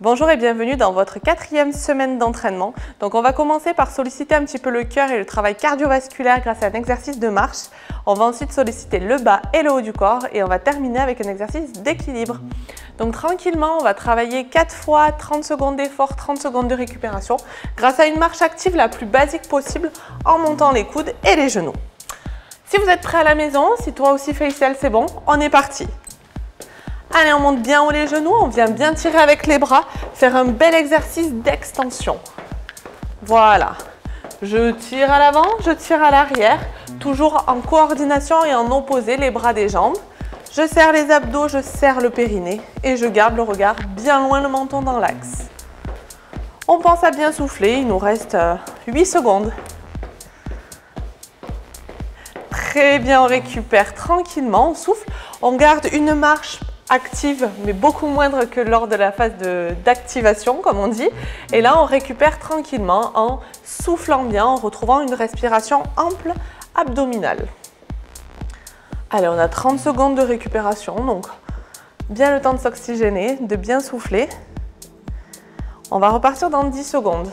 Bonjour et bienvenue dans votre 4e semaine d'entraînement. Donc on va commencer par solliciter un petit peu le cœur et le travail cardiovasculaire grâce à un exercice de marche. On va ensuite solliciter le bas et le haut du corps et on va terminer avec un exercice d'équilibre. Donc tranquillement, on va travailler 4 fois 30 secondes d'effort, 30 secondes de récupération grâce à une marche active la plus basique possible en montant les coudes et les genoux. Si vous êtes prêt à la maison, si toi aussi Faisal c'est bon, on est parti. Allez, on monte bien haut les genoux, on vient bien tirer avec les bras, faire un bel exercice d'extension. Voilà. Je tire à l'avant, je tire à l'arrière, toujours en coordination et en opposé les bras des jambes. Je serre les abdos, je serre le périnée et je garde le regard bien loin le menton dans l'axe. On pense à bien souffler, il nous reste 8 secondes. Très bien, on récupère tranquillement, on souffle, on garde une marche active, mais beaucoup moindre que lors de la phase d'activation, comme on dit. Et là, on récupère tranquillement en soufflant bien, en retrouvant une respiration ample abdominale. Allez, on a 30 secondes de récupération, donc bien le temps de s'oxygéner, de bien souffler. On va repartir dans 10 secondes.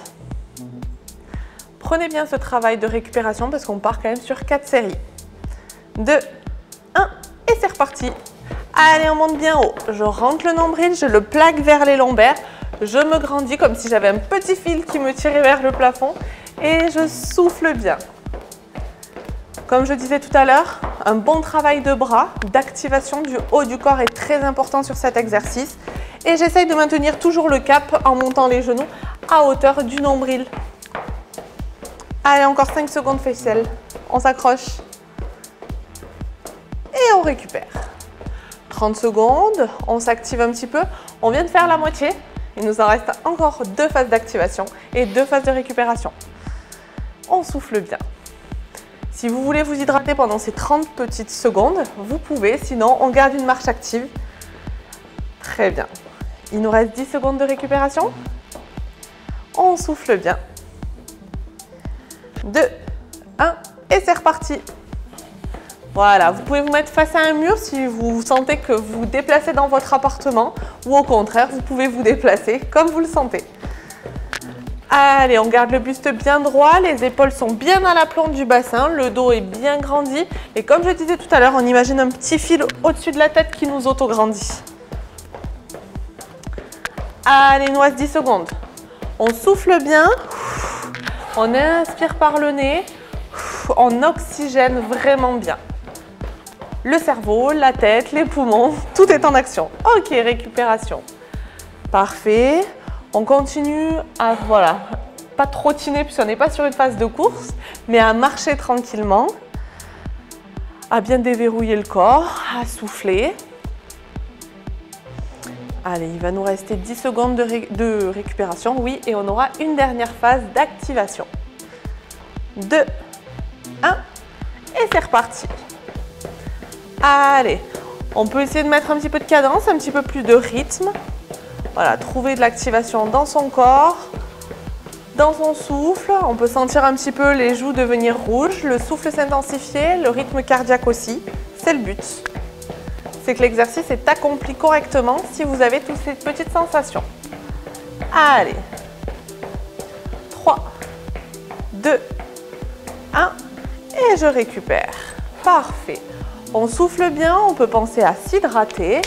Prenez bien ce travail de récupération parce qu'on part quand même sur 4 séries. 2, 1 et c'est reparti. Allez, on monte bien haut. Je rentre le nombril, je le plaque vers les lombaires. Je me grandis comme si j'avais un petit fil qui me tirait vers le plafond. Et je souffle bien. Comme je disais tout à l'heure, un bon travail de bras, d'activation du haut du corps est très important sur cet exercice. Et j'essaye de maintenir toujours le cap en montant les genoux à hauteur du nombril. Allez, encore 5 secondes Faisal. On s'accroche. Et on récupère. 30 secondes, on s'active un petit peu. On vient de faire la moitié. Il nous en reste encore 2 phases d'activation et 2 phases de récupération. On souffle bien. Si vous voulez vous hydrater pendant ces 30 petites secondes, vous pouvez. Sinon, on garde une marche active. Très bien. Il nous reste 10 secondes de récupération. On souffle bien. 2, 1 et c'est reparti. Voilà, vous pouvez vous mettre face à un mur si vous sentez que vous vous déplacez dans votre appartement ou au contraire, vous pouvez vous déplacer comme vous le sentez. Allez, on garde le buste bien droit, les épaules sont bien à l'aplomb du bassin, le dos est bien grandi et comme je disais tout à l'heure, on imagine un petit fil au-dessus de la tête qui nous auto-grandit. Allez, il nous reste 10 secondes. On souffle bien, on inspire par le nez, on oxygène vraiment bien. Le cerveau, la tête, les poumons, tout est en action. Ok, récupération. Parfait. On continue à, voilà, pas trottiner puisqu'on n'est pas sur une phase de course, mais à marcher tranquillement, à bien déverrouiller le corps, à souffler. Allez, il va nous rester 10 secondes de récupération, oui, et on aura une dernière phase d'activation. 2, 1, et c'est reparti. Allez, on peut essayer de mettre un petit peu de cadence, un petit peu plus de rythme. Voilà, trouver de l'activation dans son corps, dans son souffle. On peut sentir un petit peu les joues devenir rouges, le souffle s'intensifier, le rythme cardiaque aussi. C'est le but. C'est que l'exercice est accompli correctement si vous avez toutes ces petites sensations. Allez, 3, 2, 1 et je récupère. Parfait. On souffle bien, on peut penser à s'hydrater,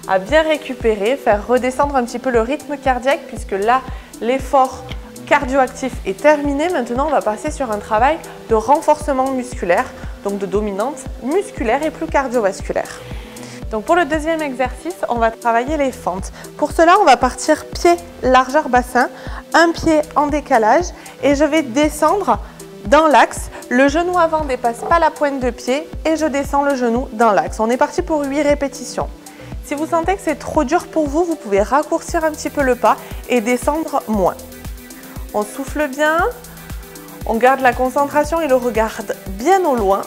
à bien récupérer, faire redescendre un petit peu le rythme cardiaque puisque là, l'effort cardio-actif est terminé. Maintenant, on va passer sur un travail de renforcement musculaire, donc de dominante musculaire et plus cardiovasculaire. Donc pour le deuxième exercice, on va travailler les fentes. Pour cela, on va partir pied largeur bassin, un pied en décalage et je vais descendre dans l'axe. Le genou avant ne dépasse pas la pointe de pied et je descends le genou dans l'axe. On est parti pour 8 répétitions. Si vous sentez que c'est trop dur pour vous, vous pouvez raccourcir un petit peu le pas et descendre moins. On souffle bien, on garde la concentration et le regarde bien au loin.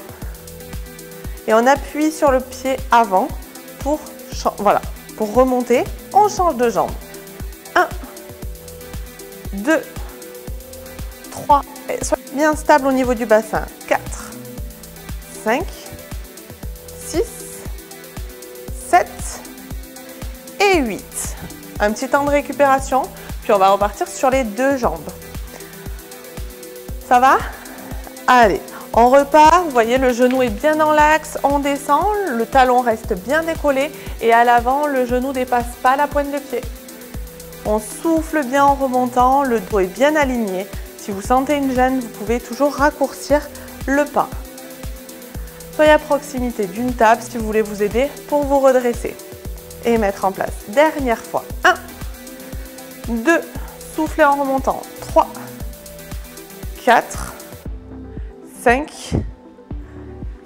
Et on appuie sur le pied avant pour, voilà, pour remonter. On change de jambe. 1, 2, 3, soyez bien stable au niveau du bassin. 4, 5, 6, 7 et 8. Un petit temps de récupération, puis on va repartir sur les deux jambes. Ça va? Allez, on repart. Vous voyez, le genou est bien dans l'axe. On descend, le talon reste bien décollé et à l'avant, le genou ne dépasse pas la pointe de pied. On souffle bien en remontant, le dos est bien aligné. Si vous sentez une gêne, vous pouvez toujours raccourcir le pas. Soyez à proximité d'une table si vous voulez vous aider pour vous redresser et mettre en place. Dernière fois. 1, 2, soufflez en remontant. 3, 4, 5,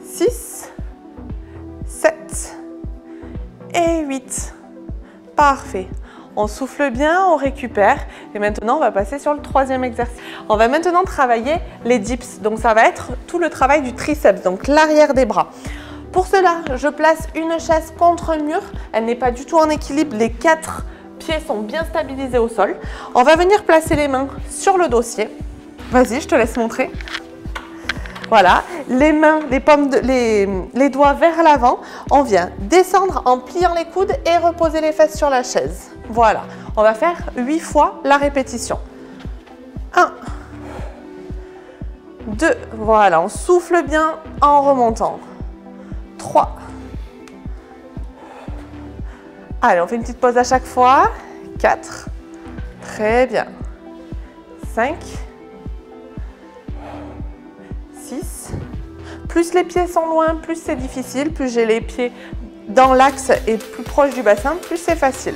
6, 7 et 8. Parfait. On souffle bien, on récupère et maintenant on va passer sur le troisième exercice. On va maintenant travailler les dips, donc ça va être tout le travail du triceps, donc l'arrière des bras. Pour cela, je place une chaise contre un mur, elle n'est pas du tout en équilibre, les 4 pieds sont bien stabilisés au sol. On va venir placer les mains sur le dossier. Vas-y, je te laisse montrer. Voilà, les mains, les doigts vers l'avant. On vient descendre en pliant les coudes et reposer les fesses sur la chaise. Voilà, on va faire 8 fois la répétition. 1, 2, voilà, on souffle bien en remontant. 3. Allez, on fait une petite pause à chaque fois. 4. Très bien. 5. 6. Plus les pieds sont loin, plus c'est difficile. Plus j'ai les pieds dans l'axe et plus proche du bassin, plus c'est facile.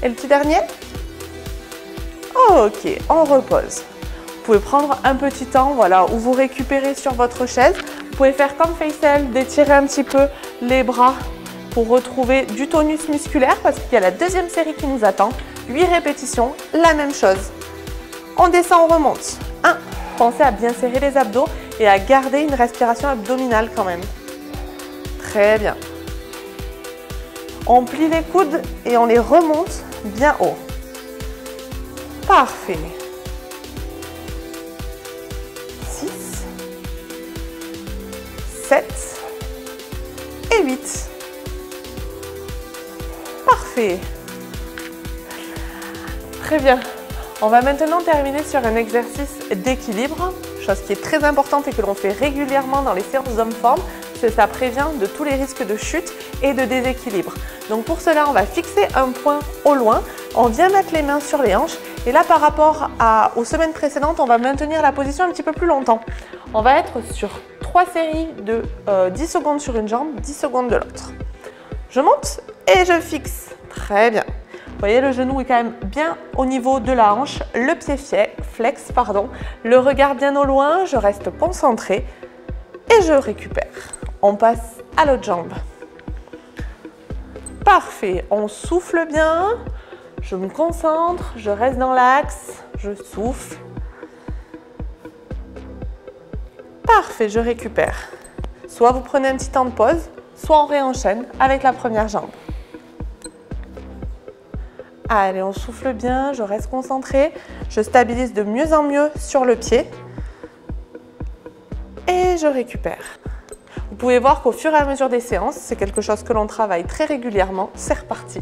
Et le petit dernier? Ok, on repose. Vous pouvez prendre un petit temps, voilà, où vous récupérez sur votre chaise. Vous pouvez faire comme Faisal, d'étirer un petit peu les bras pour retrouver du tonus musculaire parce qu'il y a la deuxième série qui nous attend. 8 répétitions, la même chose. On descend, on remonte. 1. Pensez à bien serrer les abdos et à garder une respiration abdominale quand même. Très bien. On plie les coudes et on les remonte bien haut. Parfait. 6, 7 et 8. Parfait. Très bien. On va maintenant terminer sur un exercice d'équilibre, chose qui est très importante et que l'on fait régulièrement dans les séances d'hommes forme, c'est que ça prévient de tous les risques de chute et de déséquilibre. Donc pour cela, on va fixer un point au loin, on vient mettre les mains sur les hanches et là par rapport aux semaines précédentes, on va maintenir la position un petit peu plus longtemps. On va être sur 3 séries de 10 secondes sur une jambe, 10 secondes de l'autre. Je monte et je fixe. Très bien. Vous voyez, le genou est quand même bien au niveau de la hanche, le pied flex, le regard bien au loin, je reste concentrée et je récupère. On passe à l'autre jambe. Parfait, on souffle bien, je me concentre, je reste dans l'axe, je souffle. Parfait, je récupère. Soit vous prenez un petit temps de pause, soit on réenchaîne avec la première jambe. Allez, on souffle bien, je reste concentrée, je stabilise de mieux en mieux sur le pied et je récupère. Vous pouvez voir qu'au fur et à mesure des séances, c'est quelque chose que l'on travaille très régulièrement. C'est reparti.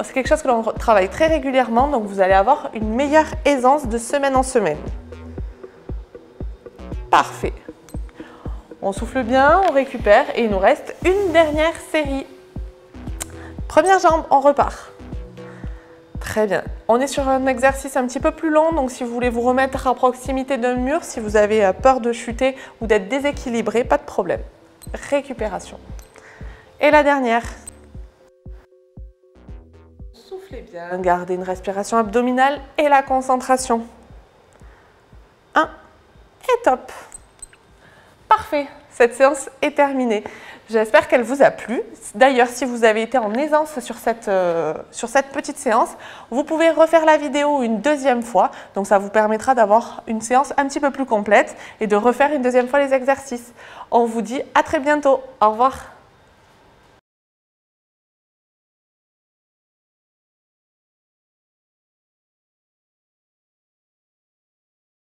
C'est quelque chose que l'on travaille très régulièrement, donc vous allez avoir une meilleure aisance de semaine en semaine. Parfait. On souffle bien, on récupère et il nous reste une dernière série. Première jambe, on repart. Très bien. On est sur un exercice un petit peu plus long, donc si vous voulez vous remettre à proximité d'un mur, si vous avez peur de chuter ou d'être déséquilibré, pas de problème. Récupération. Et la dernière. Soufflez bien, gardez une respiration abdominale et la concentration. 1 et top. Parfait, cette séance est terminée. J'espère qu'elle vous a plu. D'ailleurs, si vous avez été en aisance sur cette petite séance, vous pouvez refaire la vidéo une deuxième fois. Donc, ça vous permettra d'avoir une séance un petit peu plus complète et de refaire une deuxième fois les exercices. On vous dit à très bientôt. Au revoir.